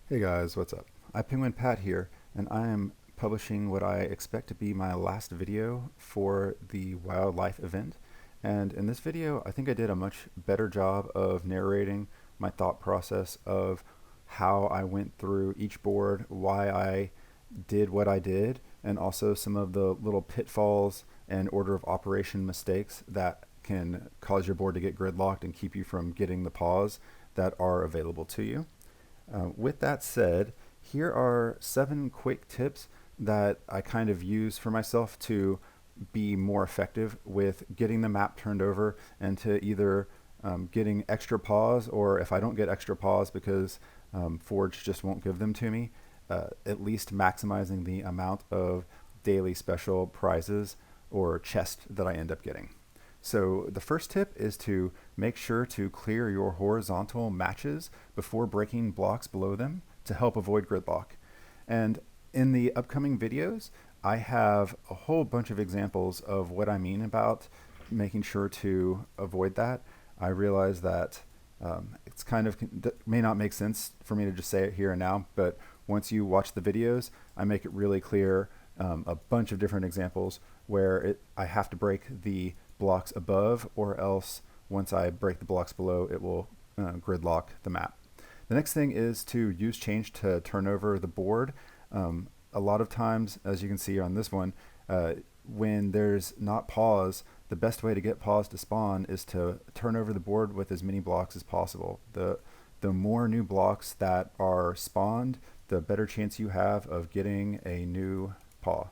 Hey guys, what's up? Penguin Pat here, and I am publishing what I expect to be my last video for the wildlife event. And in this video, I think I did a much better job of narrating my thought process of how I went through each board, why I did what I did, and also some of the little pitfalls and order of operation mistakes that can cause your board to get gridlocked and keep you from getting the paws that are available to you. With that said, here are 7 quick tips that I kind of use for myself to be more effective with getting the map turned over and to either getting extra paws, or if I don't get extra paws because Forge just won't give them to me, at least maximizing the amount of daily special prizes or chest that I end up getting. So the first tip is to make sure to clear your horizontal matches before breaking blocks below them to help avoid gridlock. And in the upcoming videos, I have a whole bunch of examples of what I mean about making sure to avoid that. I realize that it's kind of may not make sense for me to just say it here and now, but once you watch the videos, I make it really clear, a bunch of different examples where I have to break the blocks above, or else once I break the blocks below, it will gridlock the map. The next thing is to use change to turn over the board. A lot of times, as you can see on this one, when there's not paws, the best way to get paws to spawn is to turn over the board with as many blocks as possible. The more new blocks that are spawned, the better chance you have of getting a new paw.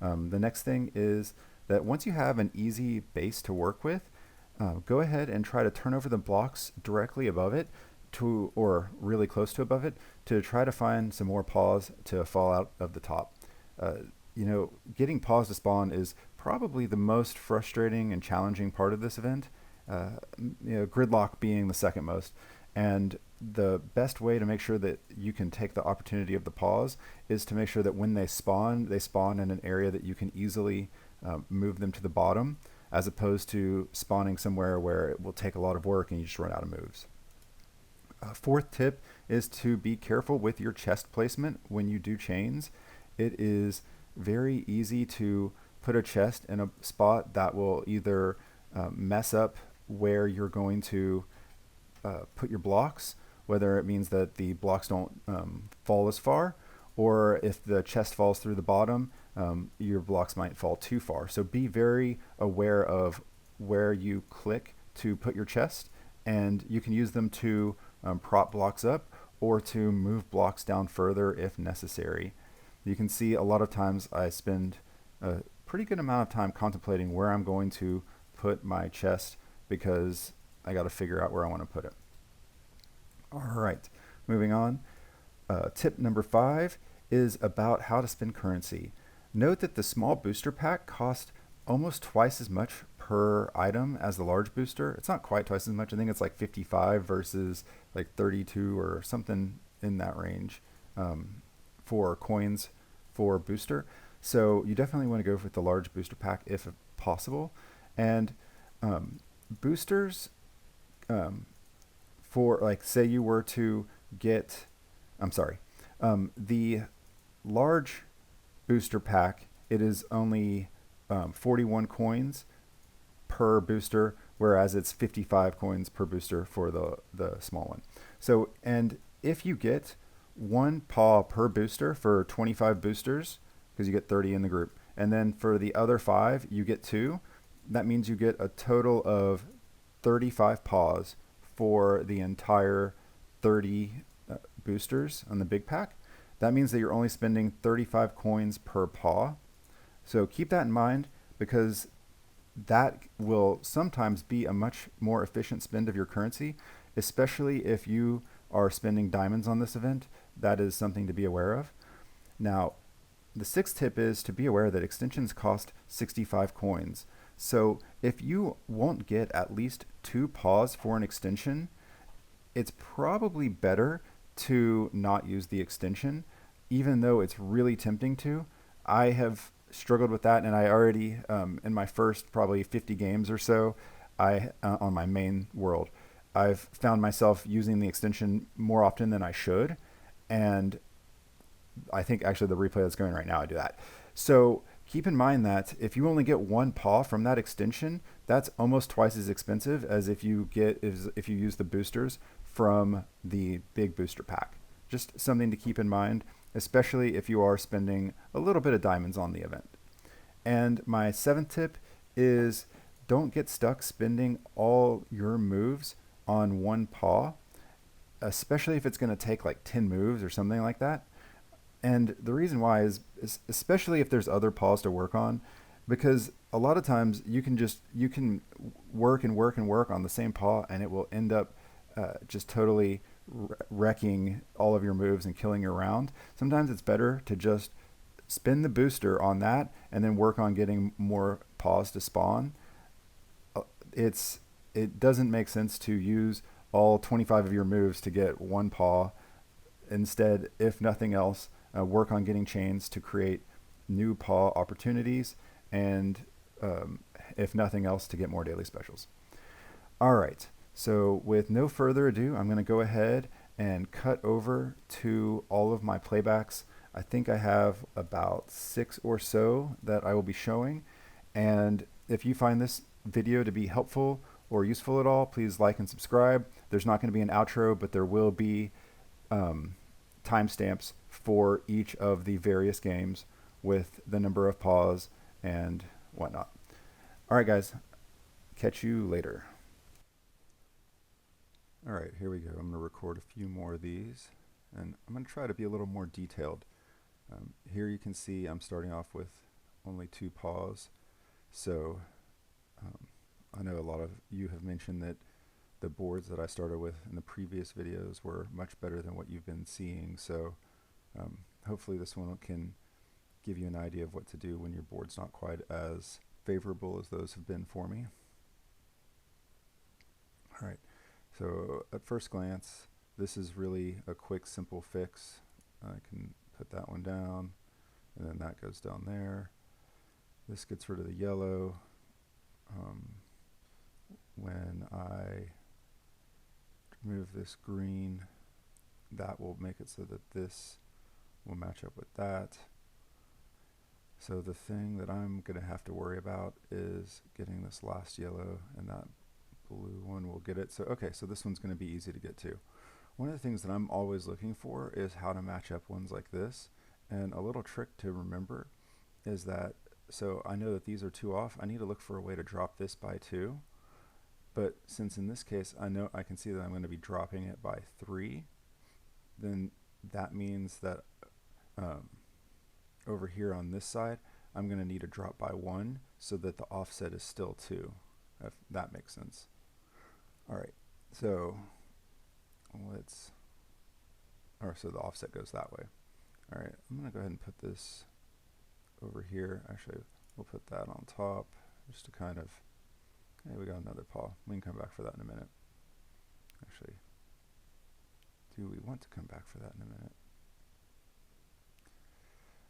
The next thing is that once you have an easy base to work with, go ahead and try to turn over the blocks directly above it or really close to above it to try to find some more paws to fall out of the top. Getting paws to spawn is probably the most frustrating and challenging part of this event, gridlock being the second most. And the best way to make sure that you can take the opportunity of the paws is to make sure that when they spawn in an area that you can easily move them to the bottom, as opposed to spawning somewhere where it will take a lot of work and you just run out of moves. Fourth tip is to be careful with your chest placement when you do chains. It is very easy to put a chest in a spot that will either mess up where you're going to put your blocks, whether it means that the blocks don't fall as far, or if the chest falls through the bottom, your blocks might fall too far. So be very aware of where you click to put your chest, and you can use them to prop blocks up or to move blocks down further if necessary. You can see a lot of times I spend a pretty good amount of time contemplating where I'm going to put my chest because I got to figure out where I want to put it. All right, moving on. Tip number 5 is about how to spend currency. Note that the small booster pack costs almost twice as much per item as the large booster. It's not quite twice as much. I think it's like 55 versus like 32 or something in that range for coins for booster. So you definitely want to go with the large booster pack if possible. And boosters, for like, say you were to get, the large booster pack, it is only 41 coins per booster, whereas it's 55 coins per booster for the small one. So, and if you get 1 paw per booster for 25 boosters, because you get 30 in the group, and then for the other 5 you get 2, that means you get a total of 35 paws for the entire 30 boosters on the big pack. That means that you're only spending 35 coins per paw. So keep that in mind, because that will sometimes be a much more efficient spend of your currency, especially if you are spending diamonds on this event. That is something to be aware of. Now, the 6th tip is to be aware that extensions cost 65 coins. So if you won't get at least 2 paws for an extension, it's probably better to not use the extension, even though it's really tempting to. I have struggled with that, and I already, in my first probably 50 games or so, on my main world, I've found myself using the extension more often than I should, And I think actually the replay that's going right now, I do that. So keep in mind that if you only get one paw from that extension, that's almost twice as expensive as if you use the boosters from the big booster pack. Just something to keep in mind, especially if you are spending a little bit of diamonds on the event. And my seventh tip is don't get stuck spending all your moves on one paw, especially if it's going to take like 10 moves or something like that. And the reason why is especially if there's other paws to work on, because a lot of times you can work and work and work on the same paw, and it will end up just totally wrecking all of your moves and killing your round. Sometimes it's better to just spin the booster on that and then work on getting more paws to spawn. It doesn't make sense to use all 25 of your moves to get one paw. Instead, if nothing else, work on getting chains to create new paw opportunities, and if nothing else, to get more daily specials. All right, so with no further ado, I'm going to go ahead and cut over to all of my playbacks. I think I have about 6 or so that I will be showing, and if you find this video to be helpful or useful at all, please like and subscribe. There's not going to be an outro, but there will be timestamps for each of the various games with the number of paws and whatnot. All right, guys, catch you later. All right, here we go. I'm going to record a few more of these, and I'm going to try to be a little more detailed. Here you can see I'm starting off with only 2 paws. So I know a lot of you have mentioned that the boards that I started with in the previous videos were much better than what you've been seeing. So hopefully this one can give you an idea of what to do when your board's not quite as favorable as those have been for me. All right, so at first glance, this is really a quick, simple fix. I can put that one down, and then that goes down there. This gets rid of the yellow. When I remove this green, that will make it so that this will match up with that. So the thing that I'm going to have to worry about is getting this last yellow, and that blue one will get it. So okay, so this one's going to be easy to get to. One of the things that I'm always looking for is how to match up ones like this. And a little trick to remember is that, so I know that these are 2 off, I need to look for a way to drop this by 2. But since in this case I know I can see that I'm going to be dropping it by 3, then that means that over here on this side I'm going to need to drop by 1 so that the offset is still 2, if that makes sense. Alright, so so the offset goes that way. Alright, I'm going to go ahead and put this over here. Actually, we'll put that on top just to kind of, hey, we got another paw. We can come back for that in a minute. Actually, do we want to come back for that in a minute?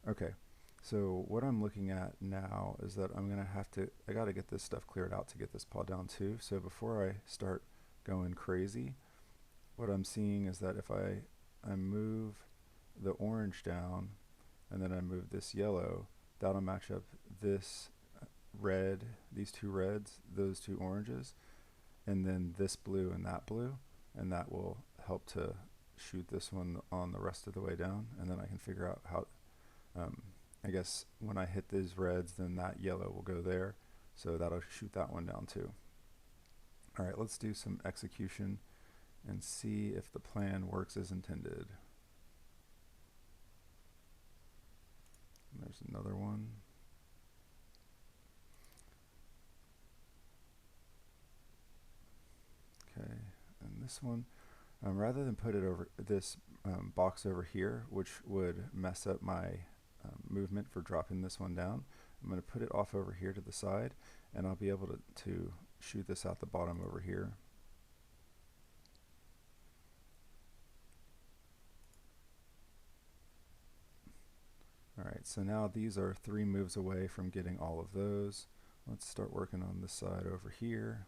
Okay, so what I'm looking at now is that I'm going to have to, I got to get this stuff cleared out to get this paw down too. So before I start going crazy, what I'm seeing is that if I move the orange down and then I move this yellow, that'll match up this red, these 2 reds, those 2 oranges, and then this blue and that blue, and that will help to shoot this one on the rest of the way down. And then I can figure out how, I guess when I hit these reds, then that yellow will go there, so that'll shoot that one down too. Alright, let's do some execution and see if the plan works as intended. And there's another one. Okay, and this one, rather than put it over this box over here, which would mess up my movement for dropping this one down, I'm going to put it off over here to the side, and I'll be able to shoot this out the bottom over here. Alright, so now these are 3 moves away from getting all of those. Let's start working on this side over here.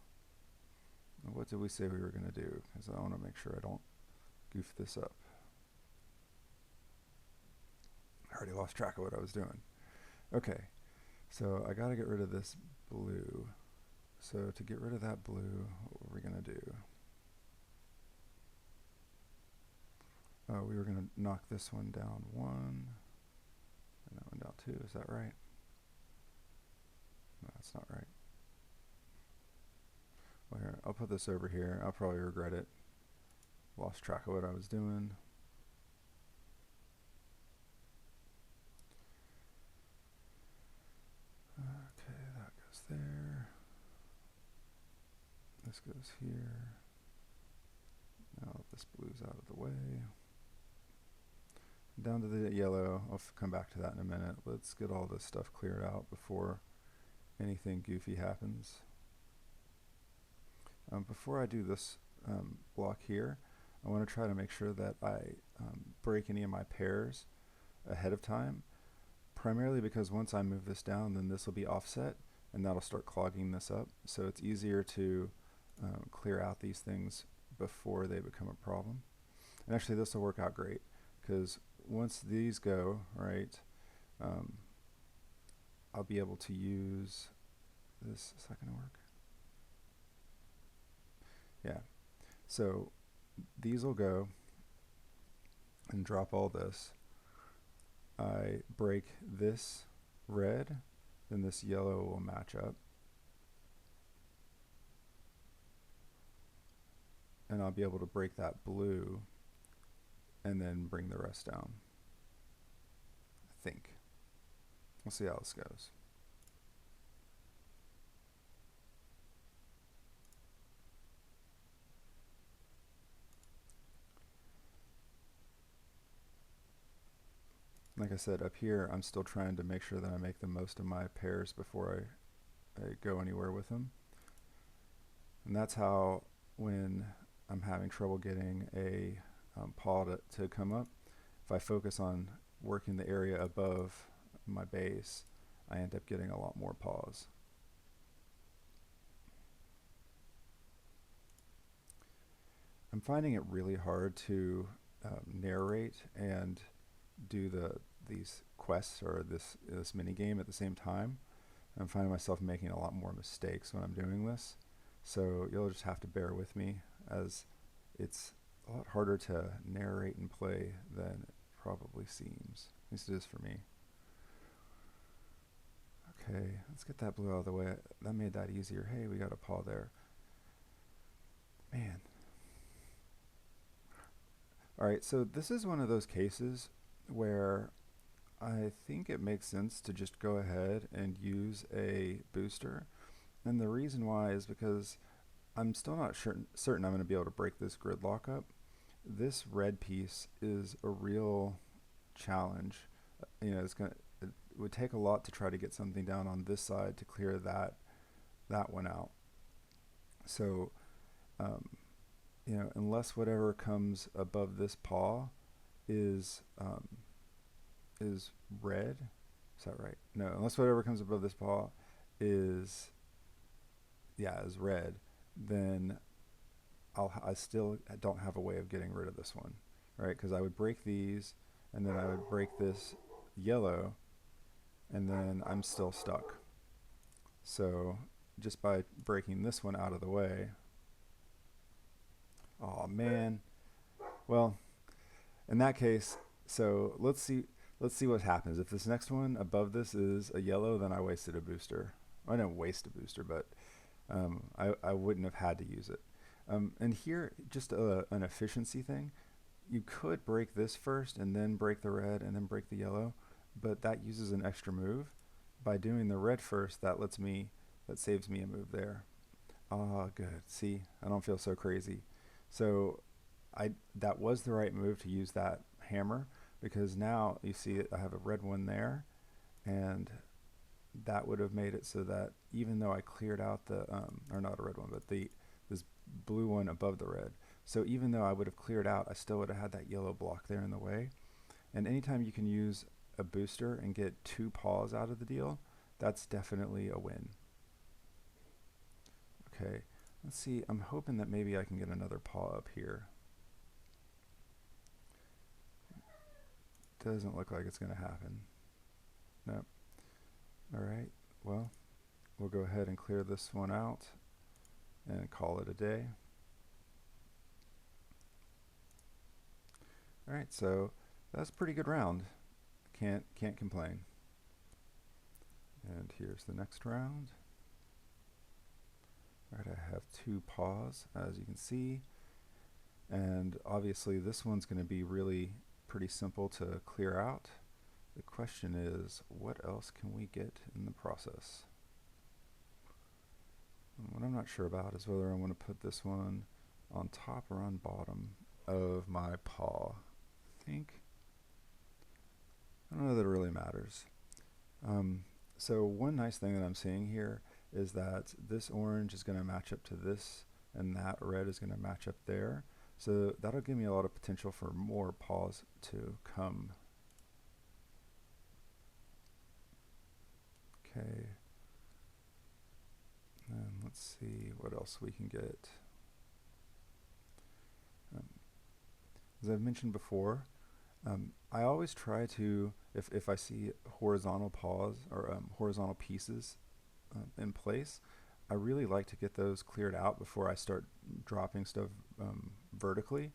What did we say we were going to do? Because I want to make sure I don't goof this up. already lost track of what I was doing. Okay, so I gotta get rid of this blue. So to get rid of that blue, what were we gonna do? We were gonna knock this one down 1, and that one down 2, is that right? No, that's not right. Well, here, I'll put this over here. I'll probably regret it. Lost track of what I was doing. Okay, that goes there. This goes here. Now this blue's out of the way. Down to the yellow. I'll come back to that in a minute. Let's get all this stuff cleared out before anything goofy happens. Before I do this block here, I want to try to make sure that I break any of my pairs ahead of time, primarily because once I move this down, then this will be offset and that'll start clogging this up. So it's easier to clear out these things before they become a problem. And actually this will work out great, because once these go, right, I'll be able to use this. Is that going to work? Yeah. So these will go and drop all this. I break this red, then this yellow will match up. And I'll be able to break that blue and then bring the rest down. I think. We'll see how this goes. Like I said, up here, I'm still trying to make sure that I make the most of my pairs before I go anywhere with them. And that's how, when I'm having trouble getting a paw to come up, if I focus on working the area above my base, I end up getting a lot more paws. I'm finding it really hard to narrate and do these quests or this mini game at the same time. I'm finding myself making a lot more mistakes when I'm doing this, so you'll just have to bear with me, as it's a lot harder to narrate and play than it probably seems. At least it is for me. Okay, let's get that blue out of the way. That made that easier. Hey, we got a paw there. Man. Alright, so this is one of those cases where I think it makes sense to just go ahead and use a booster. And the reason why is because I'm still not certain I'm going to be able to break this gridlock up. This red piece is a real challenge. You know, it would take a lot to try to get something down on this side to clear that one out. So, you know, unless whatever comes above this paw is red, is that right? No, unless whatever comes above this paw is red, then I still don't have a way of getting rid of this one, right? Because I would break these, and then I would break this yellow, and then I'm still stuck. So just by breaking this one out of the way, oh man, well, in that case, so let's see what happens. If this next one above this is a yellow, then I wasted a booster. I didn't waste a booster, but I wouldn't have had to use it. And here, just an efficiency thing, you could break this first and then break the red and then break the yellow, but that uses an extra move. By doing the red first, that saves me a move there. Ah, good. See, I don't feel so crazy. So that was the right move to use that hammer, because now you see I have a red one there, and that would have made it so that even though I cleared out the, or not a red one, but this blue one above the red, so even though I would have cleared out, I still would have had that yellow block there in the way. And anytime you can use a booster and get 2 paws out of the deal, that's definitely a win. Okay, let's see, I'm hoping that maybe I can get another paw up here. Doesn't look like it's going to happen. Nope. Alright, well, we'll go ahead and clear this one out and call it a day. Alright, so that's a pretty good round. Can't complain. And here's the next round. Alright, I have 2 paws, as you can see. And obviously this one's going to be really pretty simple to clear out. The question is, what else can we get in the process? And what I'm not sure about is whether I want to put this one on top or on bottom of my paw. I don't know that it really matters. So one nice thing that I'm seeing here is that this orange is going to match up to this, and that red is going to match up there. So that'll give me a lot of potential for more paws to come. Okay. And let's see what else we can get. As I've mentioned before, I always try to, if I see horizontal paws or horizontal pieces in place, I really like to get those cleared out before I start dropping stuff vertically,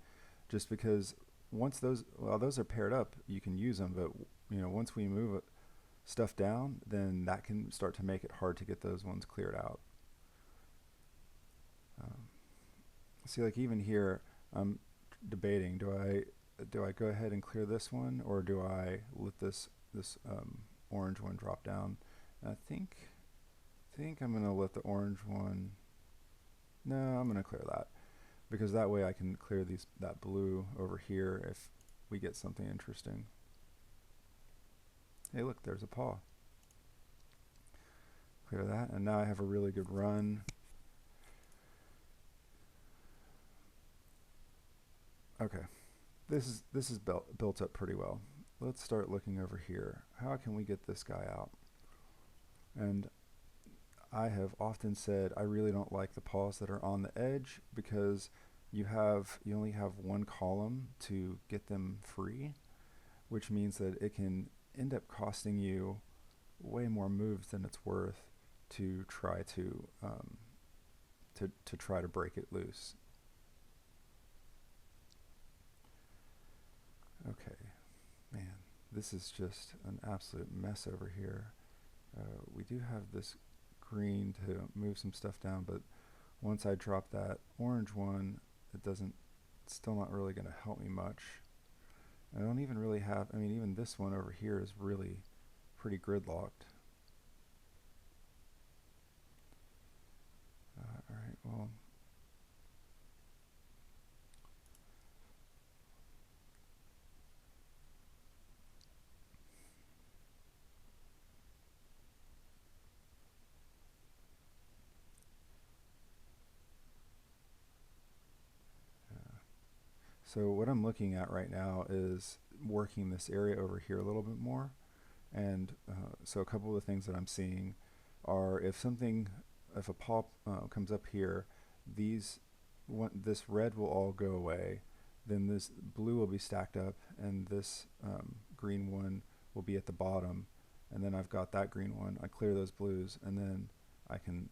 just because once those are paired up, you can use them, but once we move stuff down, then that can start to make it hard to get those ones cleared out. See, like even here, I'm debating, do I go ahead and clear this one, or do I let this orange one drop down? And I think I'm going to let the orange one, no, I'm going to clear that, because that way I can clear that blue over here if we get something interesting. Hey, look, there's a paw. Clear that, and now I have a really good run. Okay, this is built up pretty well. Let's start looking over here. How can we get this guy out? And I have often said I really don't like the paws that are on the edge, because you only have one column to get them free, which means that it can end up costing you way more moves than it's worth to try to try to break it loose. Okay, man, this is just an absolute mess over here. We do have this green to move some stuff down, but once I drop that orange one, it's still not really going to help me much. I don't even really have, even this one over here is really pretty gridlocked. Alright, well, so what I'm looking at right now is working this area over here a little bit more. And so a couple of the things that I'm seeing are, if a paw comes up here, this red will all go away, then this blue will be stacked up, and this green one will be at the bottom, and then I've got that green one. I clear those blues, and then I can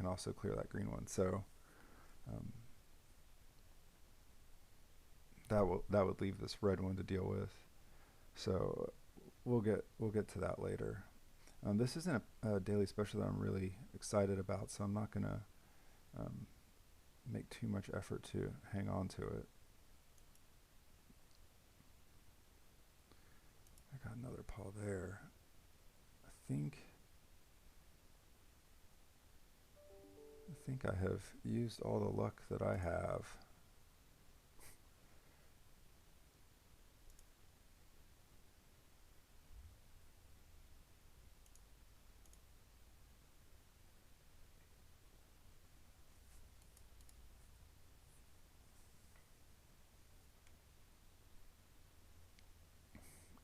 also clear that green one. So that would leave this red one to deal with. So we'll get to that later. This isn't a daily special that I'm really excited about, so I'm not gonna make too much effort to hang on to it. I got another paw there. I think I have used all the luck that I have.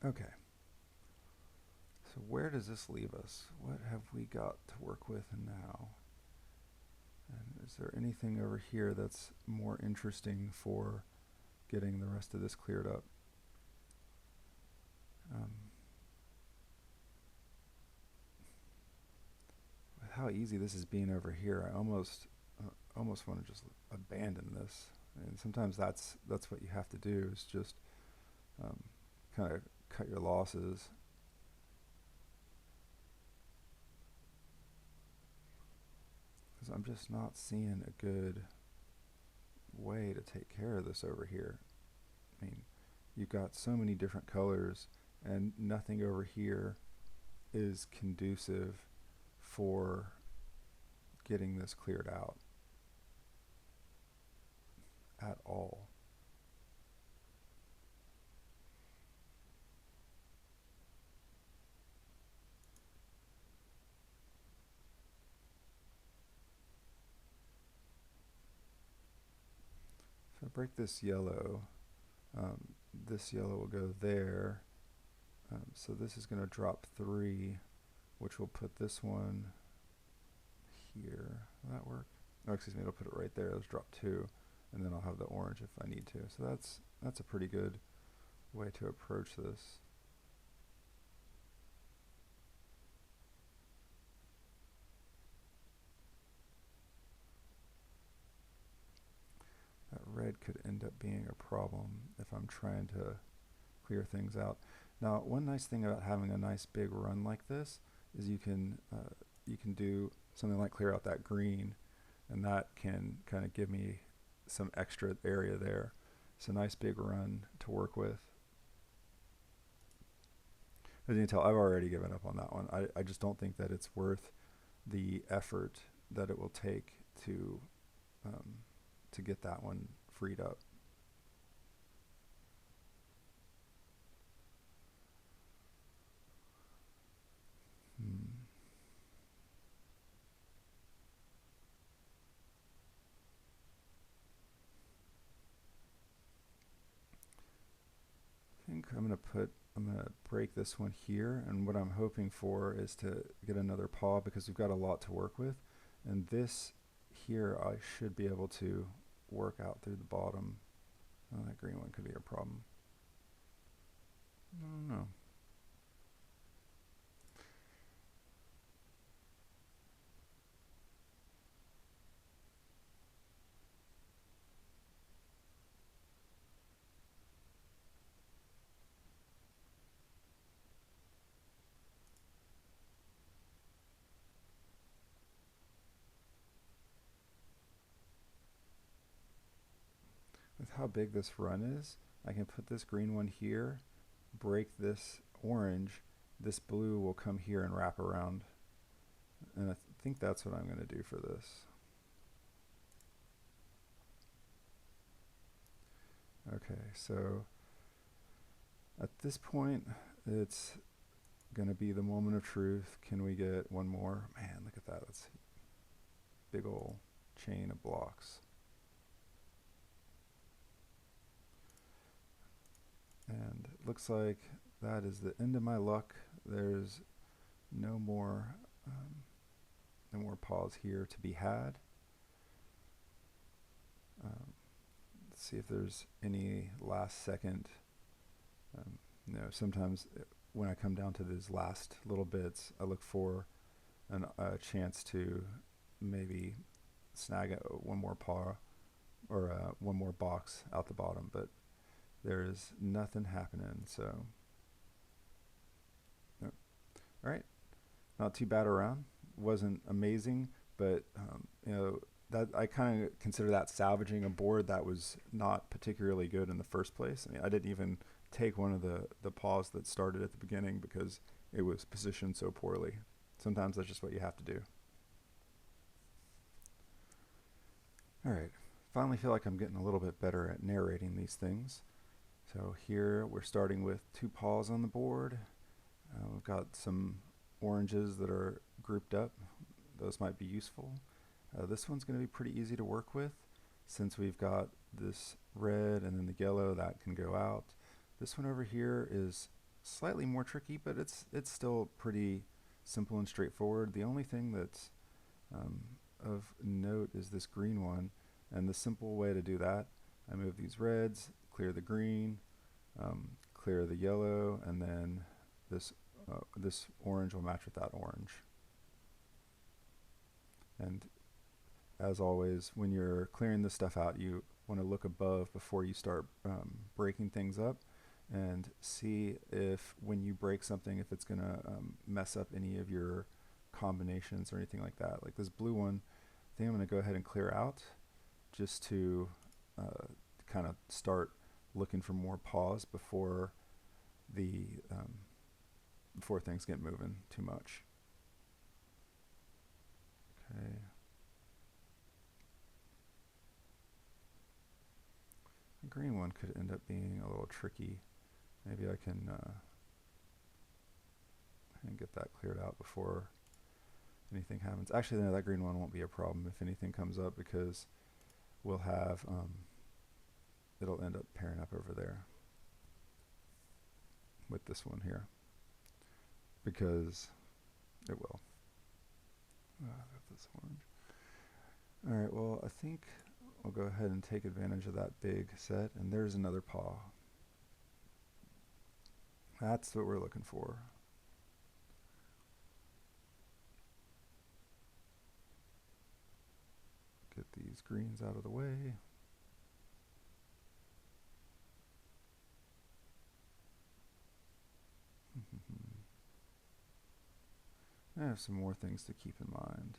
Okay, so where does this leave us? What have we got to work with now? And is there anything over here that's more interesting for getting the rest of this cleared up? Um, with how easy this is being over here, I almost want to just abandon this. And sometimes that's what you have to do, is just kind of cut your losses. Because I'm just not seeing a good way to take care of this over here. I mean, you've got so many different colors, and nothing over here is conducive for getting this cleared out at all. If I break this yellow will go there. So this is going to drop 3, which will put this one here. Will that work? Oh, excuse me, it'll put it right there. Let's drop 2, and then I'll have the orange if I need to. So that's a pretty good way to approach this. That red could end up being a problem if I'm trying to clear things out. Now, one nice thing about having a nice big run like this is you can do something like clear out that green, and that can kind of give me some extra area there. It's a nice big run to work with. As you can tell, I've already given up on that one. I just don't think that it's worth the effort that it will take to get that one freed up. I think I'm gonna break this one here, and what I'm hoping for is to get another paw, because we've got a lot to work with, and this here I should be able to work out through the bottom. Oh, that green one could be a problem. I don't know. With how big this run is, I can put this green one here, break this orange, this blue will come here and wrap around. And I think that's what I'm going to do for this. Okay, so at this point, it's going to be the moment of truth. Can we get one more? Man, look at that. That's a big old chain of blocks. And it looks like that is the end of my luck. There's no more paws here to be had. Let's see if there's any last second. Sometimes when I come down to these last little bits, I look for a chance to maybe snag one more paw or one more box out the bottom, but there is nothing happening. So, all right, not too bad around. Wasn't amazing, but that I kind of consider that salvaging a board that was not particularly good in the first place. I mean, I didn't even take one of the paws that started at the beginning because it was positioned so poorly. Sometimes that's just what you have to do. All right, finally feel like I'm getting a little bit better at narrating these things. So here we're starting with 2 paws on the board. We've got some oranges that are grouped up. Those might be useful. This one's going to be pretty easy to work with since we've got this red and then the yellow that can go out. This one over here is slightly more tricky, but it's still pretty simple and straightforward. The only thing that's of note is this green one, and the simple way to do that, I move these reds, clear the green, clear the yellow, and then this orange will match with that orange. And as always, when you're clearing this stuff out, you want to look above before you start breaking things up, and see if when you break something, if it's going to mess up any of your combinations or anything like that. Like this blue one, I think I'm going to go ahead and clear out just to kind of start looking for more paws before before things get moving too much. Okay. The green one could end up being a little tricky. Maybe I can get that cleared out before anything happens. Actually, no, that green one won't be a problem if anything comes up, because we'll have it'll end up pairing up over there with this one here, because it will. This orange. All right, well, I think I'll go ahead and take advantage of that big set, and there's another paw. That's what we're looking for. Get these greens out of the way. I have some more things to keep in mind.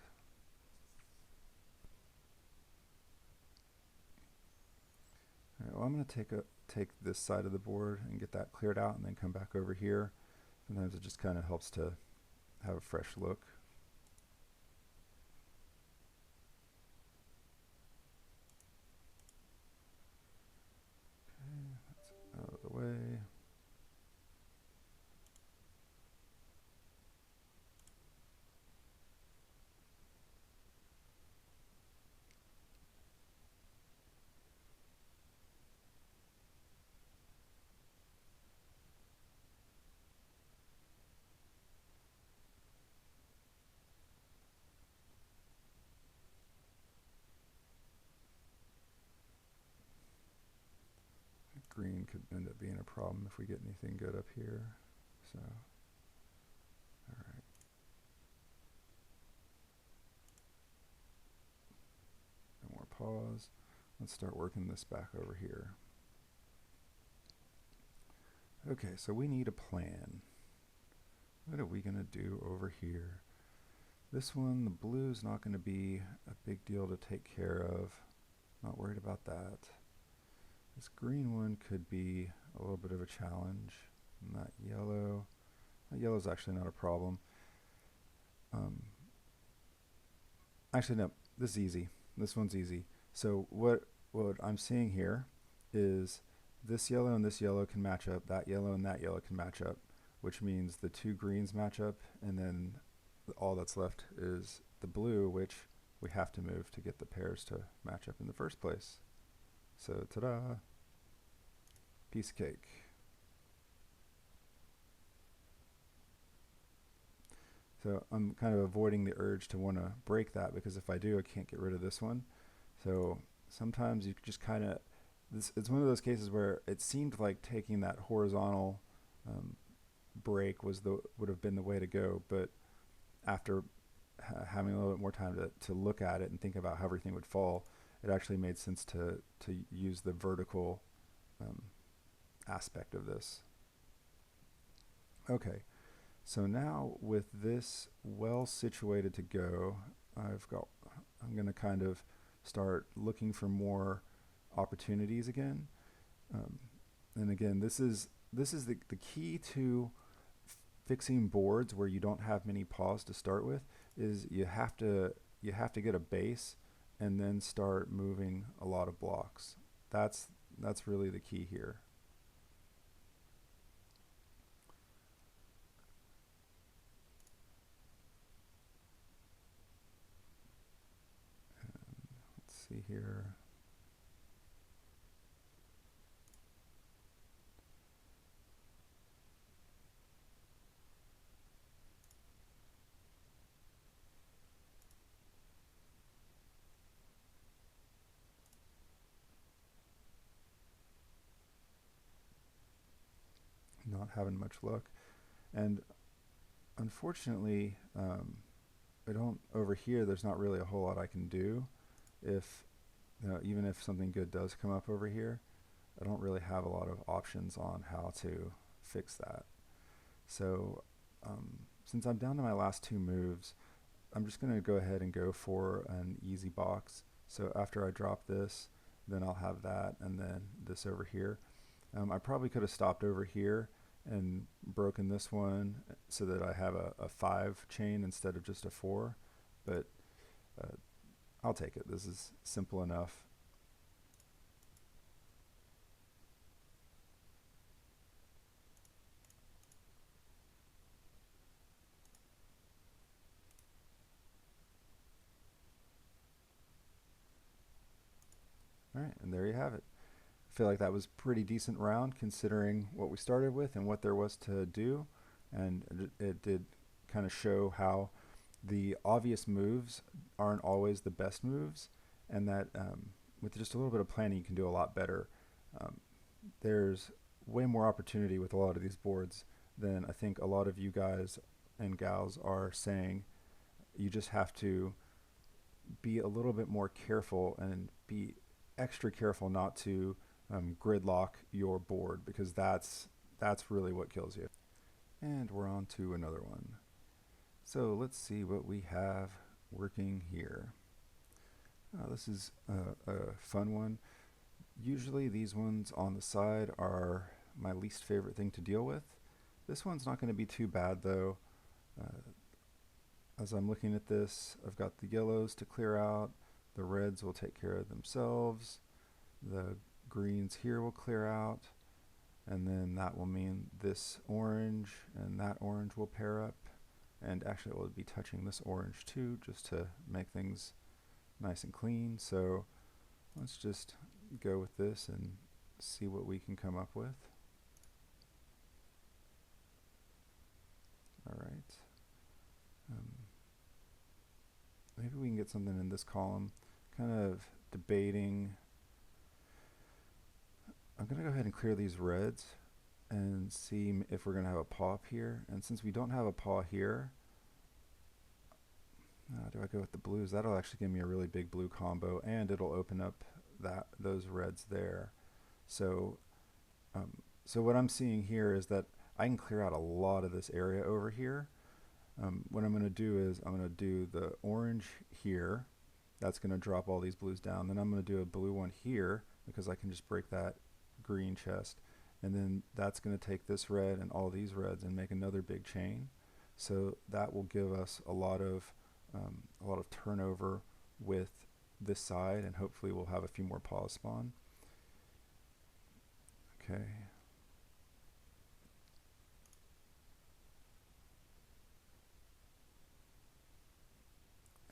All right, well, I'm going to take this side of the board and get that cleared out, and then come back over here. Sometimes it just kind of helps to have a fresh look. Okay, that's out of the way. Green could end up being a problem if we get anything good up here. So, all right. No more pause. Let's start working this back over here. Okay, so we need a plan. What are we going to do over here? This one, the blue, is not going to be a big deal to take care of. Not worried about that. This green one could be a little bit of a challenge. And that yellow is actually not a problem. Actually, no, this is easy. This one's easy. So what I'm seeing here is this yellow and this yellow can match up, that yellow and that yellow can match up, which means the two greens match up, and then all that's left is the blue, which we have to move to get the pairs to match up in the first place. So, ta-da, piece of cake. So I'm kind of avoiding the urge to want to break that, because if I do, I can't get rid of this one. So sometimes you just kind of, it's one of those cases where it seemed like taking that horizontal break would have been the way to go, but after having a little bit more time to look at it and think about how everything would fall, it actually made sense to use the vertical aspect of this. Okay, so now with this well situated to go, I'm going to kind of start looking for more opportunities again. And again, this is the key to fixing boards where you don't have many paws to start with, is you have to get a base and then start moving a lot of blocks. That's really the key here. Let's see here. not having much luck. And unfortunately, I don't over here. There's not really a whole lot I can do. If even if something good does come up over here, I don't really have a lot of options on how to fix that. So since I'm down to my last two moves, I'm just going to go ahead and go for an easy box. So after I drop this, then I'll have that, and then this over here. I probably could have stopped over here and broken this one so that I have a 5 chain instead of just a 4, but I'll take it. This is simple enough. All right, and there you have it. I feel like that was a pretty decent round considering what we started with and what there was to do, and it did kind of show how the obvious moves aren't always the best moves, and that with just a little bit of planning you can do a lot better. There's way more opportunity with a lot of these boards than I think a lot of you guys and gals are saying. You just have to be a little bit more careful and be extra careful not to gridlock your board, because that's really what kills you. And we're on to another one. So let's see what we have working here. This is a fun one. Usually these ones on the side are my least favorite thing to deal with. This one's not going to be too bad though. As I'm looking at this, I've got the yellows to clear out. The reds will take care of themselves. The greens here will clear out. And then that will mean this orange and that orange will pair up. And actually it will be touching this orange too, just to make things nice and clean. So let's just go with this and see what we can come up with. All right. Maybe we can get something in this column. Kind of debating. I'm going to go ahead and clear these reds and see if we're going to have a paw up here. And since we don't have a paw here, do I go with the blues? That'll actually give me a really big blue combo, and it'll open up those reds there. So, so what I'm seeing here is that I can clear out a lot of this area over here. What I'm going to do is I'm going to do the orange here. That's going to drop all these blues down. Then I'm going to do a blue one here because I can just break that green chest. And then that's going to take this red and all these reds and make another big chain. So that will give us a lot of turnover with this side, and hopefully we'll have a few more paws spawn. Okay.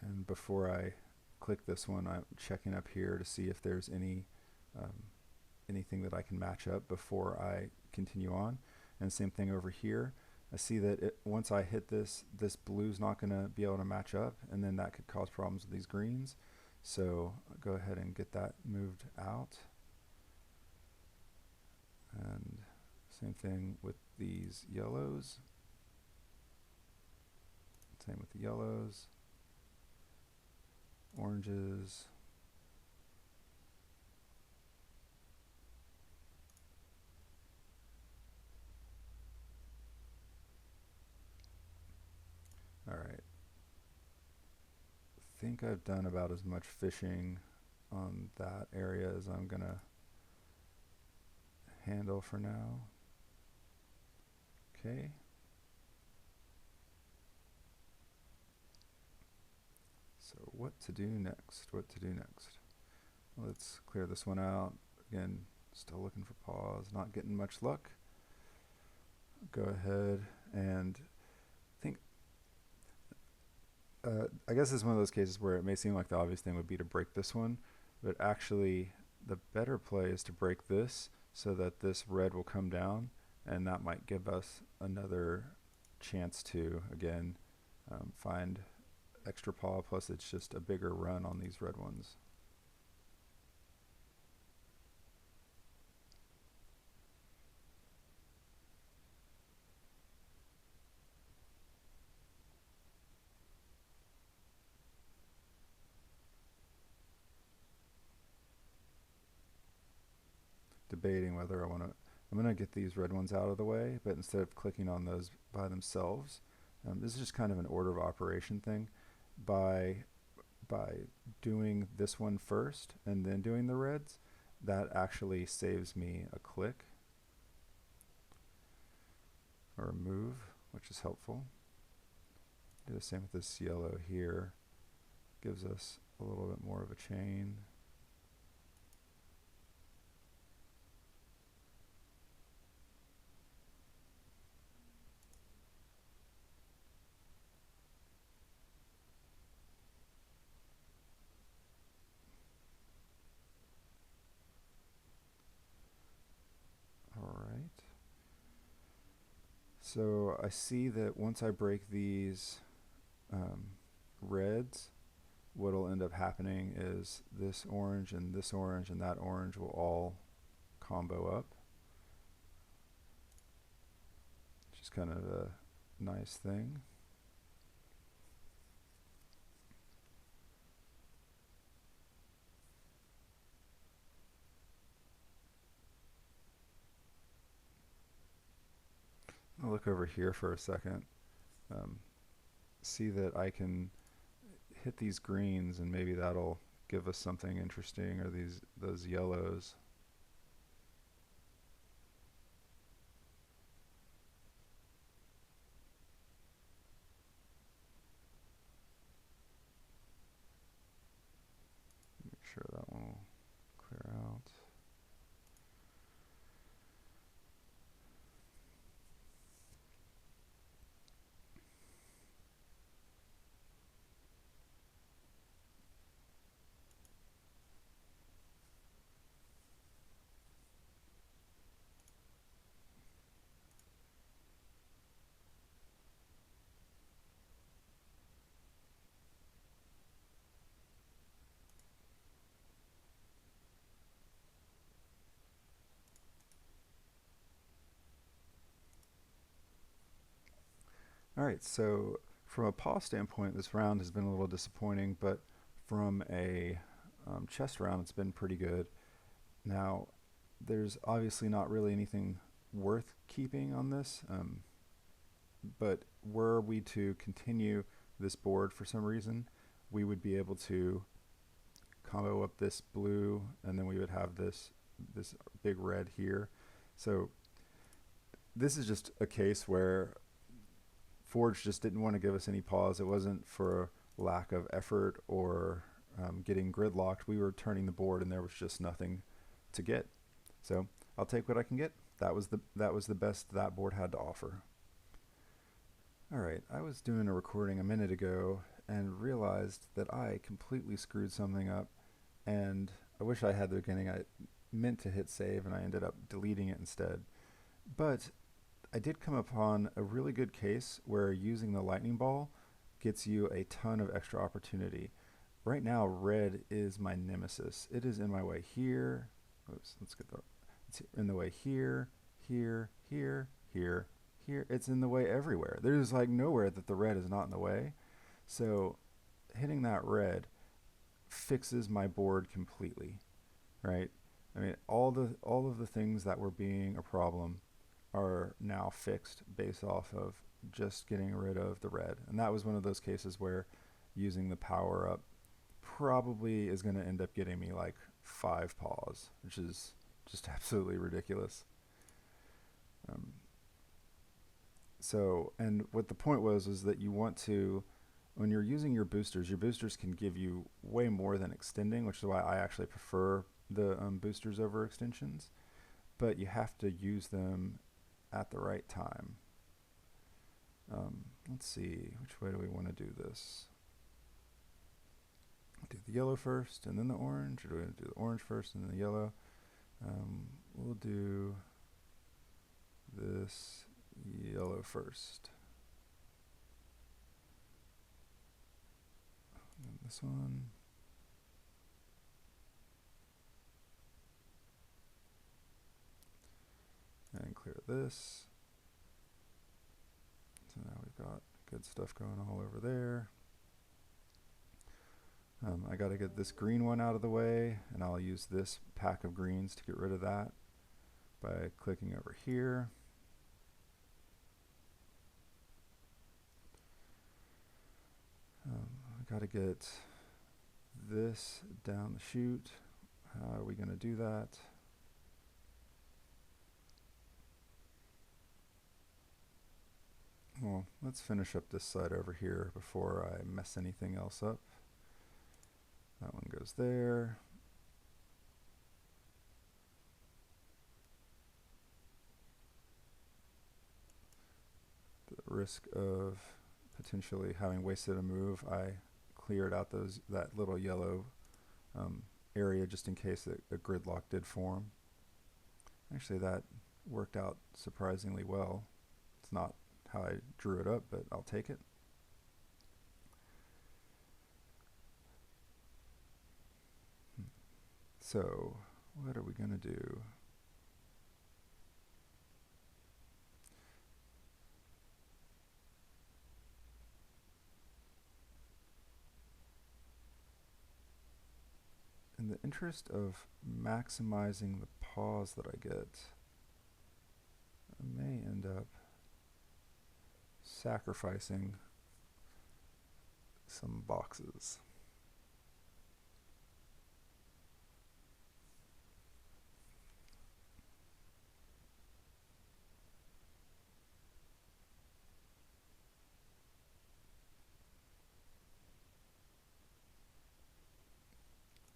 And before I click this one, I'm checking up here to see if there's anything that I can match up before I continue on. And same thing over here. I see that once I hit this blue's not going to be able to match up, and then that could cause problems with these greens. So I'll go ahead and get that moved out. And same thing with these yellows. Same with the yellows. Oranges. All right. I think I've done about as much fishing on that area as I'm gonna handle for now. Okay. So what to do next? What to do next? Let's clear this one out. Again, still looking for paws, not getting much luck. Go ahead and think. I guess it's one of those cases where it may seem like the obvious thing would be to break this one, but actually the better play is to break this so that this red will come down, and that might give us another chance to, again, find extra paw, plus it's just a bigger run on these red ones. debating whether I'm going to get these red ones out of the way, but instead of clicking on those by themselves, this is just kind of an order of operation thing. By doing this one first and then doing the reds, that actually saves me a click or a move, which is helpful. Do the same with this yellow here. Gives us a little bit more of a chain. Alright. So I see that once I break these reds, what'll end up happening is this orange and that orange will all combo up. Which is kind of a nice thing. I'll look over here for a second. See that I can hit these greens and maybe that'll give us something interesting, or those yellows. Make sure that one will clear out. Alright, so from a Paws standpoint, this round has been a little disappointing, but from a chess round, it's been pretty good. Now, there's obviously not really anything worth keeping on this, but were we to continue this board for some reason, we would be able to combo up this blue, and then we would have this big red here. So this is just a case where Forge just didn't want to give us any pause. It wasn't for lack of effort or getting gridlocked. We were turning the board and there was just nothing to get. So I'll take what I can get. That was the best that board had to offer. Alright, I was doing a recording a minute ago and realized that I completely screwed something up, and I wish I had the beginning. I meant to hit save and I ended up deleting it instead. But I did come upon a really good case where using the lightning ball gets you a ton of extra opportunity. Right now, red is my nemesis. It is in my way here. Oops, let's get it's in the way here, here, here, here, here. It's in the way everywhere. There's like nowhere that the red is not in the way. So hitting that red fixes my board completely, right? I mean, all of the things that were being a problem are now fixed based off of just getting rid of the red. And that was one of those cases where using the power up probably is going to end up getting me like 5 paws, which is just absolutely ridiculous. So, and what the point was is that you want to, when you're using your boosters can give you way more than extending, which is why I actually prefer the boosters over extensions, but you have to use them at the right time. Let's see, which way do we want to do this? Do the yellow first and then the orange, or do we want to do the orange first and then the yellow? We'll do this yellow first. And this one. And clear this. So now we've got good stuff going all over there. I got to get this green one out of the way, and I'll use this pack of greens to get rid of that. by clicking over here. I got to get this down the chute. How are we going to do that? Well, let's finish up this side over here before I mess anything else up. That one goes there. The risk of potentially having wasted a move, I cleared out that little yellow area just in case a gridlock did form. Actually, that worked out surprisingly well. It's not how I drew it up, but I'll take it. So, what are we going to do? In the interest of maximizing the paws that I get, I may end up sacrificing some boxes.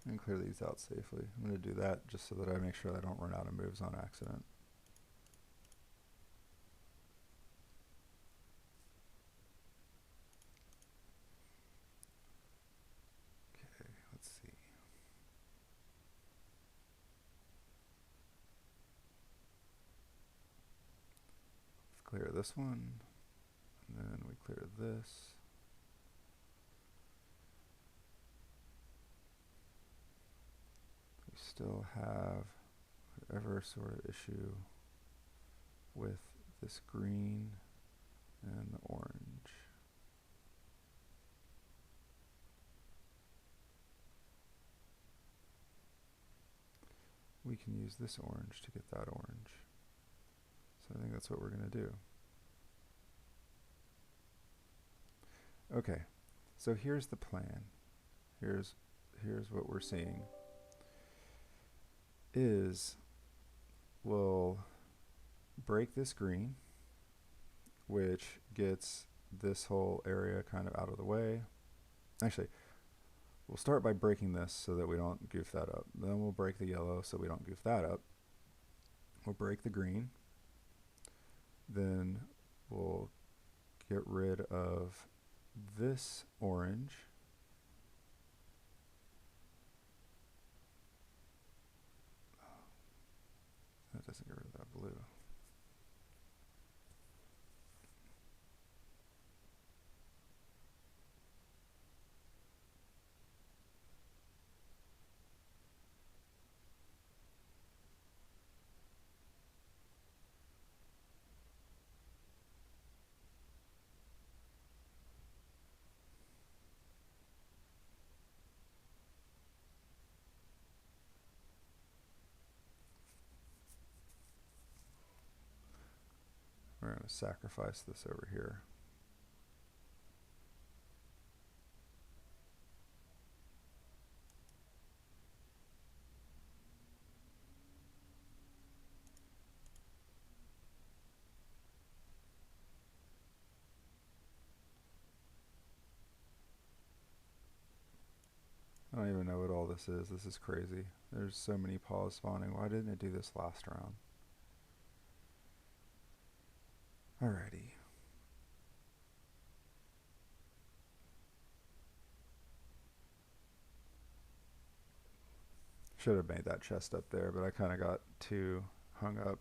And clear these out safely. I'm going to do that just so that I make sure I don't run out of moves on accident. Okay, let's see. Let's clear this one, and then we clear this. Still have whatever sort of issue with this green and the orange. We can use this orange to get that orange. So I think that's what we're going to do. Okay, so here's the plan. Here's what we're seeing. We'll break this green, which gets this whole area kind of out of the way. Actually, we'll start by breaking this so that we don't goof that up. Then we'll break the yellow so we don't goof that up. We'll break the green. Then we'll get rid of this orange. That doesn't get rid of that blue. We're going to sacrifice this over here. I don't even know what all this is. This is crazy. There's so many paws spawning. Why didn't it do this last round? Alrighty. Should have made that chest up there, but I kind of got too hung up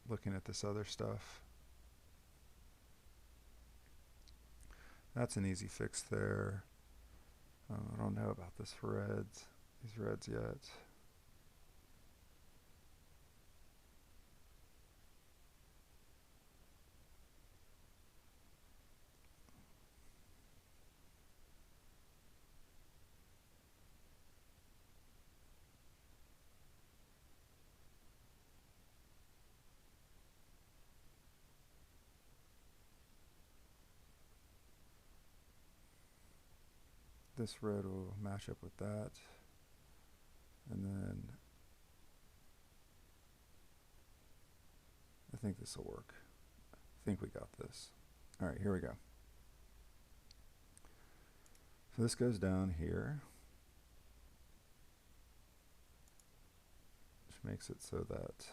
looking at this other stuff. That's an easy fix there. I don't know about these reds yet. this red will match up with that, and then I think this will work. I think we got this. All right, here we go. So this goes down here, which makes it so that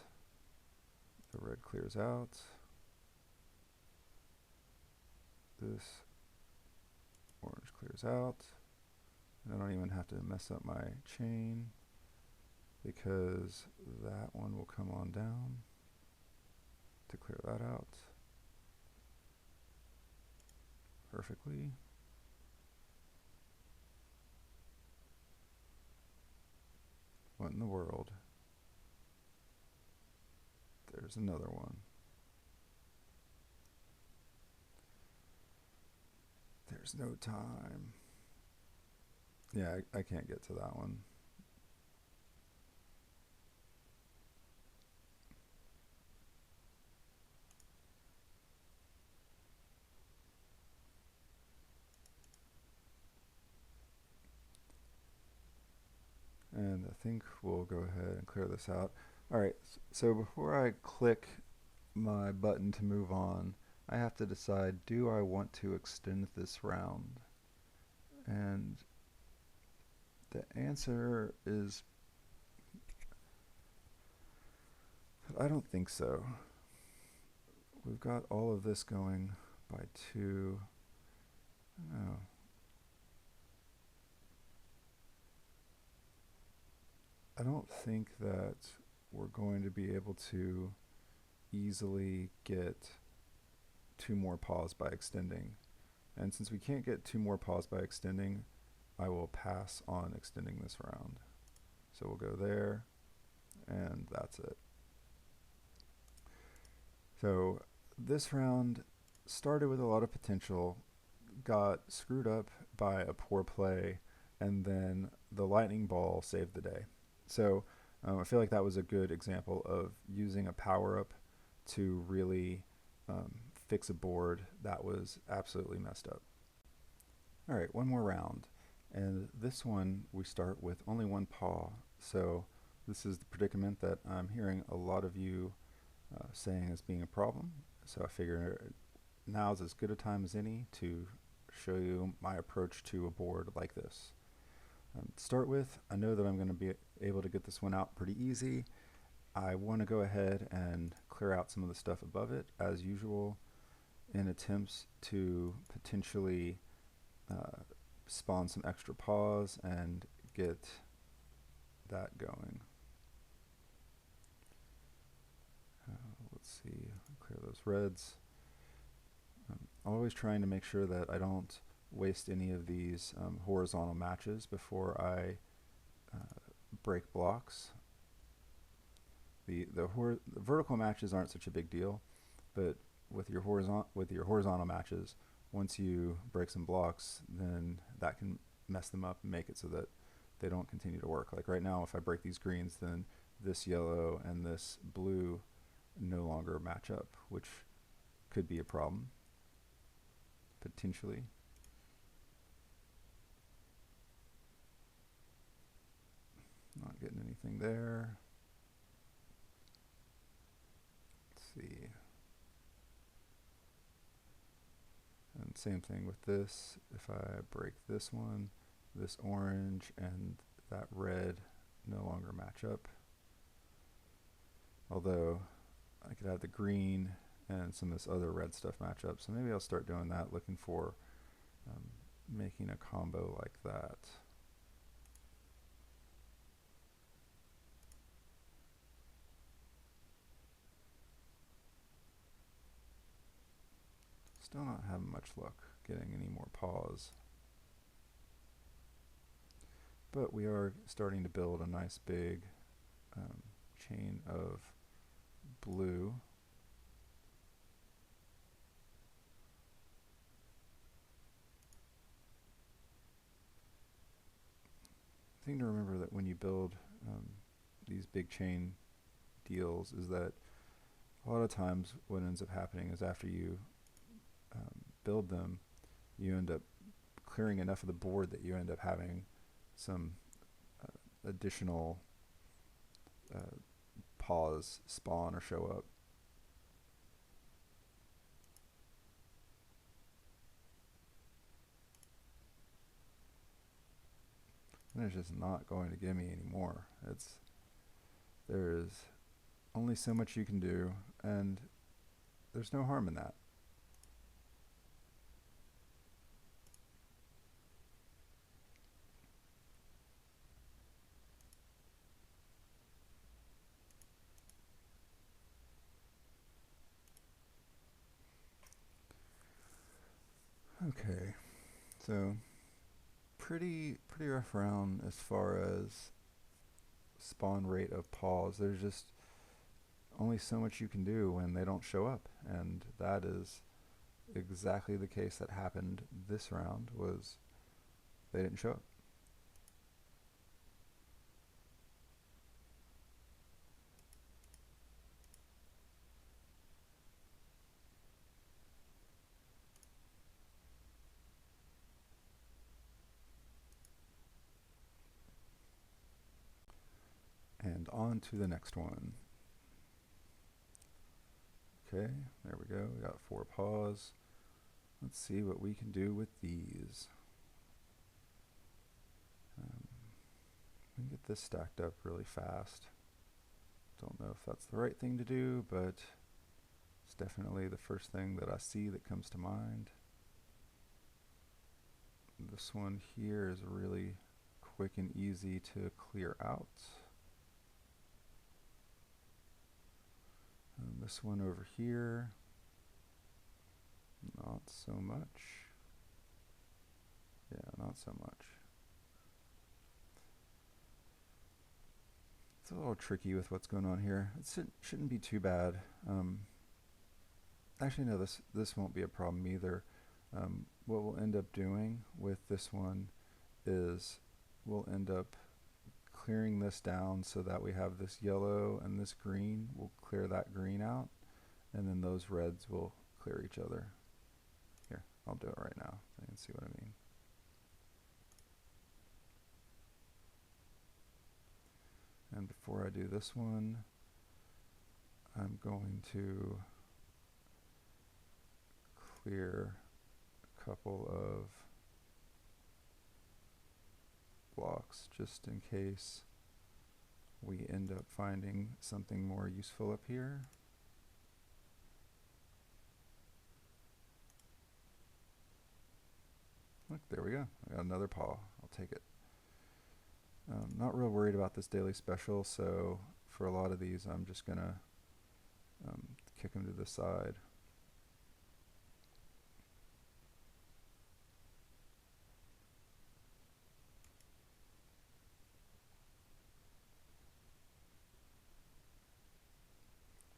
the red clears out. This orange clears out. And I don't even have to mess up my chain because that one will come on down to clear that out perfectly. What in the world? There's another one. There's no time. Yeah, I can't get to that one. And I think we'll go ahead and clear this out. Alright, so before I click my button to move on, I have to decide, do I want to extend this round? And the answer is, I don't think so. We've got all of this going by 2. Oh. I don't think that we're going to be able to easily get 2 more paws by extending. And since we can't get 2 more paws by extending, I will pass on extending this round. So we'll go there, and that's it. So this round started with a lot of potential, got screwed up by a poor play, and then the lightning ball saved the day. So I feel like that was a good example of using a power-up to really fix a board that was absolutely messed up. All right, one more round. And this one, we start with only 1 paw. So this is the predicament that I'm hearing a lot of you saying as being a problem. So I figure now's as good a time as any to show you my approach to a board like this. To start with, I know that I'm going to be able to get this one out pretty easy. I want to go ahead and clear out some of the stuff above it, as usual, in attempts to potentially spawn some extra paws and get that going. Let's see, clear those reds. I'm always trying to make sure that I don't waste any of these horizontal matches before I break blocks. The vertical matches aren't such a big deal, but with your horizontal matches, once you break some blocks, then that can mess them up and make it so that they don't continue to work. Like right now, if I break these greens, then this yellow and this blue no longer match up, which could be a problem, potentially. Not getting anything there. Let's see. And same thing with this. If I break this one, this orange and that red no longer match up. Although I could have the green and some of this other red stuff match up. So maybe I'll start doing that, looking for making a combo like that. Still not having much luck getting any more paws. But we are starting to build a nice big chain of blue. The thing to remember that when you build these big chain deals is that a lot of times what ends up happening is after you build them, you end up clearing enough of the board that you end up having some additional paws spawn or show up. And it's just not going to give me any more. There's only so much you can do, and there's no harm in that. Okay, so pretty rough round as far as spawn rate of paws. There's just only so much you can do when they don't show up, and that is exactly the case that happened this round. Was they didn't show up. And on to the next one. Okay, there we go. We got 4 paws. Let's see what we can do with these. We can get this stacked up really fast. Don't know if that's the right thing to do, but it's definitely the first thing that I see that comes to mind. This one here is really quick and easy to clear out. And this one over here, not so much. Yeah, not so much. It's a little tricky with what's going on here. It shouldn't be too bad. Actually, no, this won't be a problem either. What we'll end up doing with this one is we'll end up clearing this down so that we have this yellow and this green. We'll clear that green out, and then those reds will clear each other. Here, I'll do it right now so you can see what I mean. And before I do this one, I'm going to clear a couple of blocks just in case we end up finding something more useful up here. Look, there we go. I got another paw. I'll take it. Not real worried about this daily special, so for a lot of these I'm just gonna kick them to the side.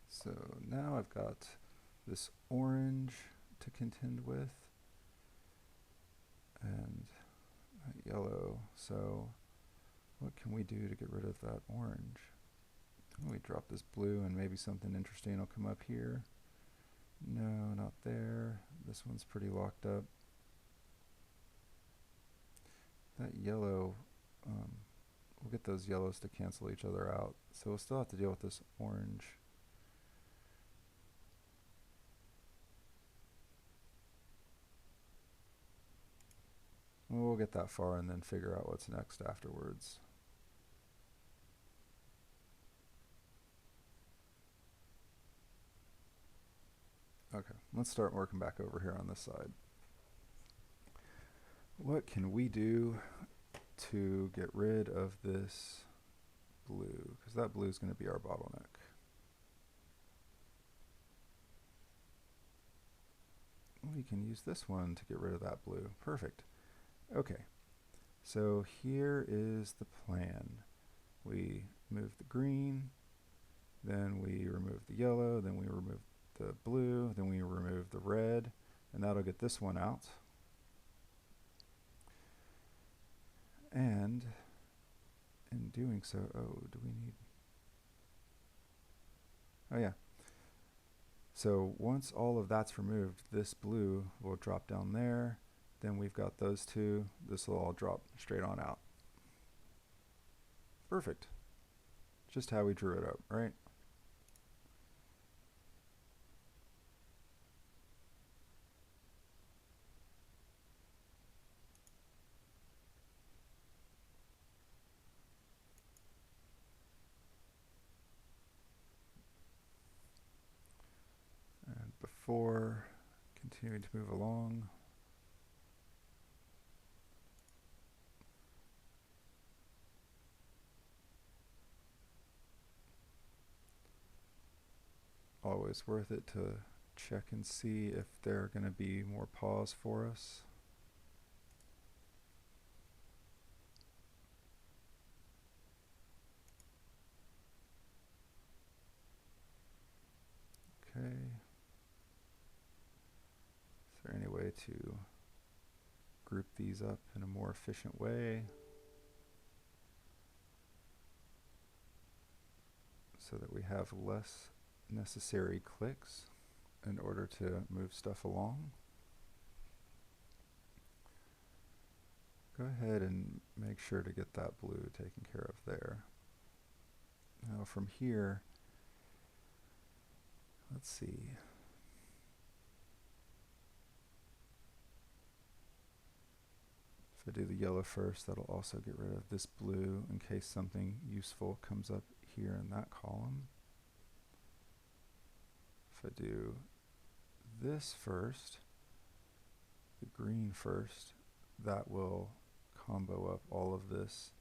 So now I've got this orange to contend with and yellow. So what can we do to get rid of that orange? We drop this blue and maybe something interesting will come up here. No, not there. This one's pretty locked up. That yellow, we'll get those yellows to cancel each other out. So we'll still have to deal with this orange. We'll get that far and then figure out what's next afterwards. Okay, let's start working back over here on this side. What can we do to get rid of this blue? Because that blue is going to be our bottleneck. We can use this one to get rid of that blue. Perfect. Okay, so here is the plan. We move the green, then we remove the yellow, then we remove the blue, then we remove the red, and that'll get this one out. And in doing so, do we need... Oh yeah. So once all of that's removed, this blue will drop down there, then we've got those two. This will all drop straight on out. Perfect. Just how we drew it up, right? And before continuing to move along, always worth it to check and see if there are going to be more paws for us. Okay. Is there any way to group these up in a more efficient way so that we have less necessary clicks in order to move stuff along? Go ahead and make sure to get that blue taken care of there. Now from here, let's see. If I do the yellow first, that'll also get rid of this blue in case something useful comes up here in that column. If I do this first, the green first, that will combo up all of this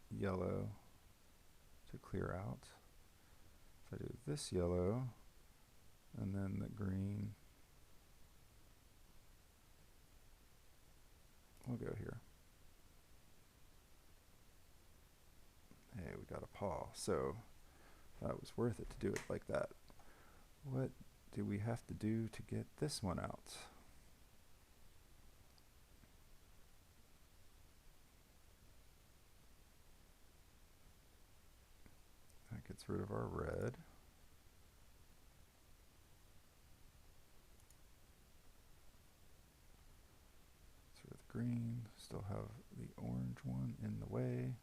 yellow to clear out. If I do this yellow and then the green, we'll go here. Hey, we got a paw, so that was worth it to do it like that. What do we have to do to get this one out? That gets rid of our red. Gets rid of the green. Still have the orange one in the way.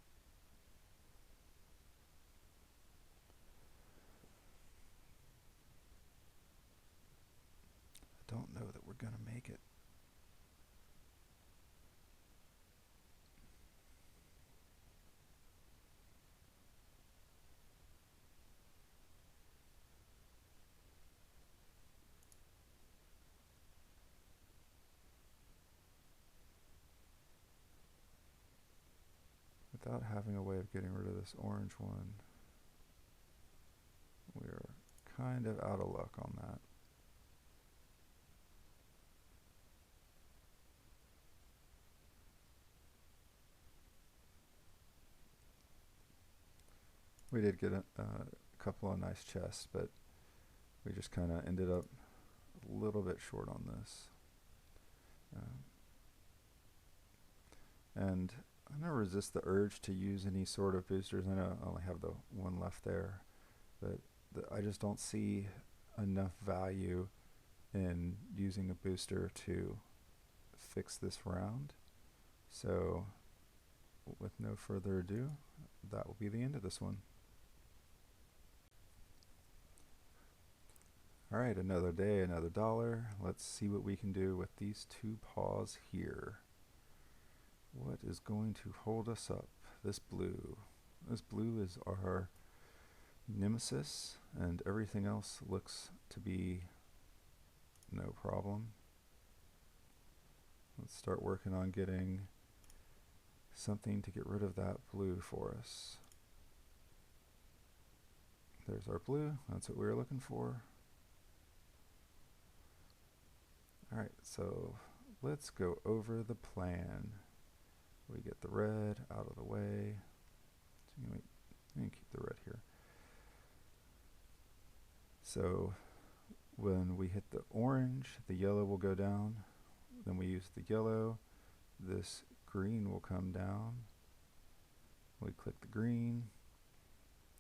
I don't know that we're going to make it. Without having a way of getting rid of this orange one, we're kind of out of luck on that. We did get a couple of nice chests, but we just kind of ended up a little bit short on this. And I'm going to resist the urge to use any sort of boosters. I know I only have the one left there, but I just don't see enough value in using a booster to fix this round. So with no further ado, that will be the end of this one. Alright, another day, another dollar. Let's see what we can do with these two paws here. What is going to hold us up? This blue. This blue is our nemesis, and everything else looks to be no problem. Let's start working on getting something to get rid of that blue for us. There's our blue. That's what we were looking for. Alright, so let's go over the plan. We get the red out of the way. So we can keep the red here. So when we hit the orange, the yellow will go down. Then we use the yellow. This green will come down. We click the green.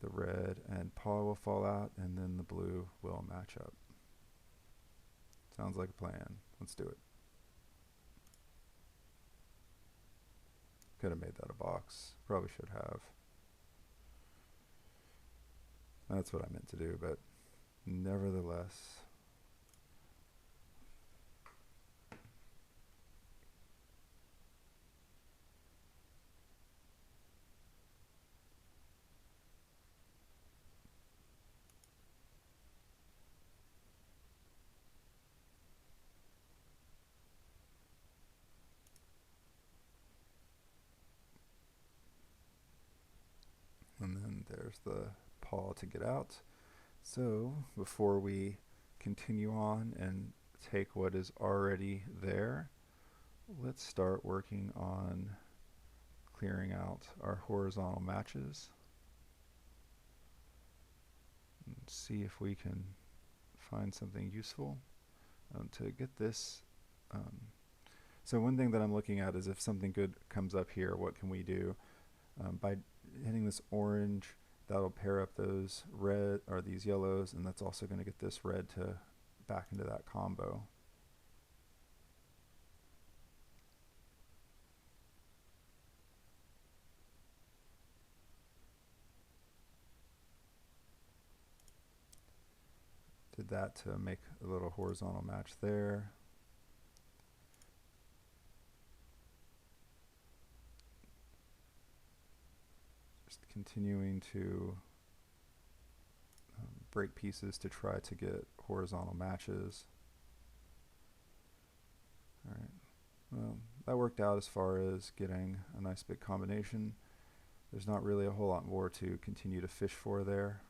The red and paw will fall out, and then the blue will match up. Sounds like a plan. let's do it. Could have made that a box. Probably should have. That's what I meant to do, but nevertheless. And then there's the paw to get out. So before we continue on and take what is already there, let's start working on clearing out our horizontal matches and see if we can find something useful to get this. So one thing that I'm looking at is if something good comes up here, what can we do? By hitting this orange, that'll pair up those red or these yellows, and that's also going to get this red to back into that combo. Did that to make a little horizontal match there. Just continuing to break pieces to try to get horizontal matches. All right, well, that worked out as far as getting a nice big combination. There's not really a whole lot more to continue to fish for there.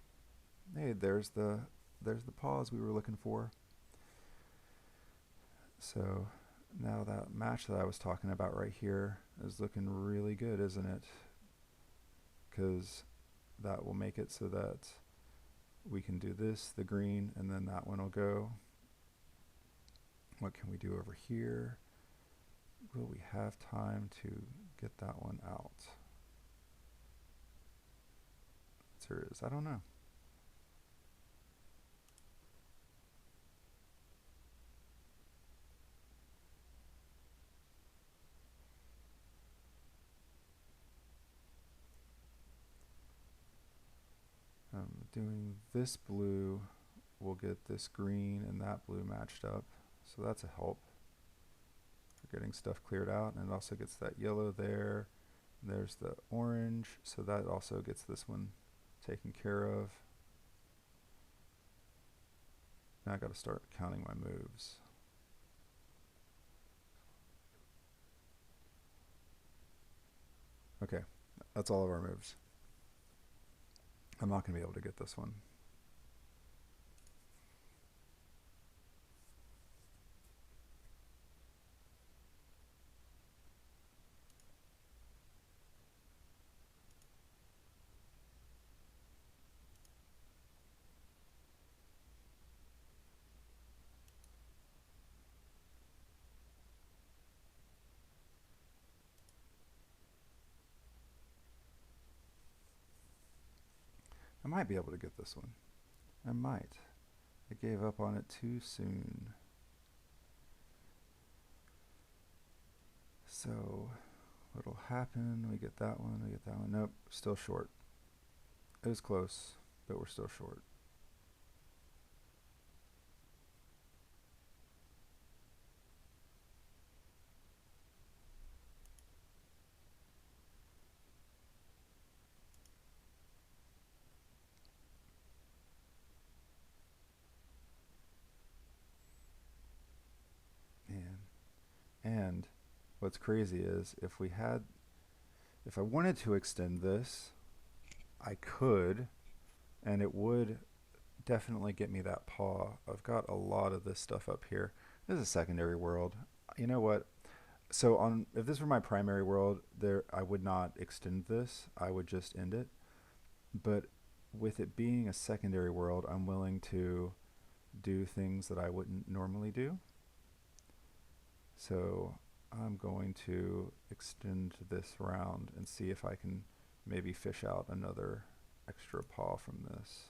Hey, there's the paws we were looking for. So now that match that I was talking about right here is looking really good, isn't it? Because that will make it so that we can do this, the green, and then that one will go. What can we do over here? Will we have time to get that one out? The answer is, I don't know. Doing this blue will get this green and that blue matched up, so that's a help for getting stuff cleared out. And it also gets that yellow there. There's the orange, so that also gets this one taken care of. Now I got to start counting my moves. Okay, that's all of our moves. I'm not going to be able to get this one. I might be able to get this one. I might. I gave up on it too soon. So what'll happen? We get that one, we get that one. Nope, still short. It was close, but we're still short. And what's crazy is if I wanted to extend this, I could, and it would definitely get me that paw. I've got a lot of this stuff up here. This is a secondary world. You know what? So if this were my primary world, I would not extend this. I would just end it. But with it being a secondary world, I'm willing to do things that I wouldn't normally do. So I'm going to extend this round and see if I can maybe fish out another extra paw from this.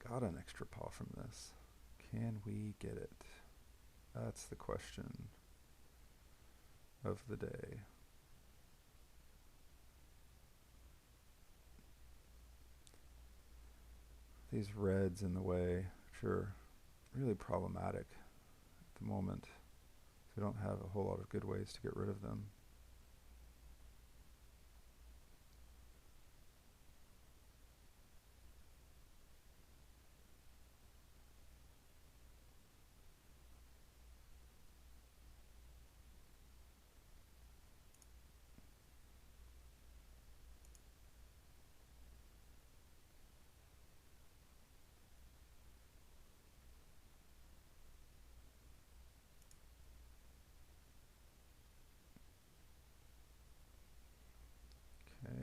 got an extra paw from this. Can we get it? That's the question of the day. These reds in the way, which are really problematic at the moment. We don't have a whole lot of good ways to get rid of them. Okay.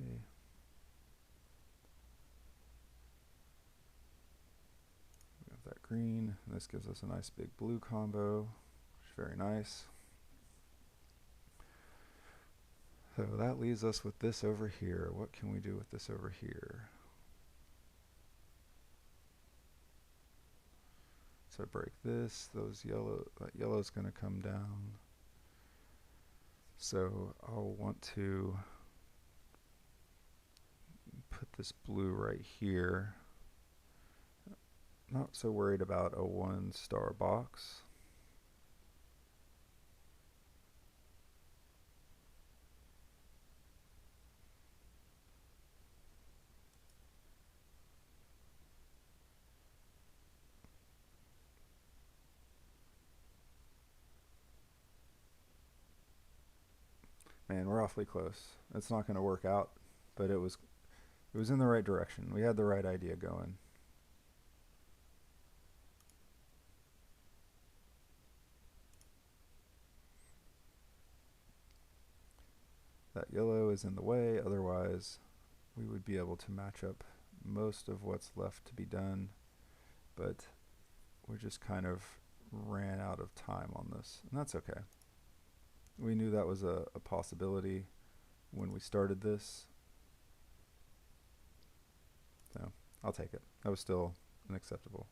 We have that green, and this gives us a nice big blue combo, which is very nice. So that leaves us with this over here. What can we do with this over here? So I break this, that yellow's going to come down. So I'll want to put this blue right here. Not so worried about a 1-star box. Man, we're awfully close. It's not going to work out, but it was in the right direction. We had the right idea going. That yellow is in the way, otherwise we would be able to match up most of what's left to be done, but we just kind of ran out of time on this, and that's okay. We knew that was a possibility when we started this, so I'll take it. That was still an acceptable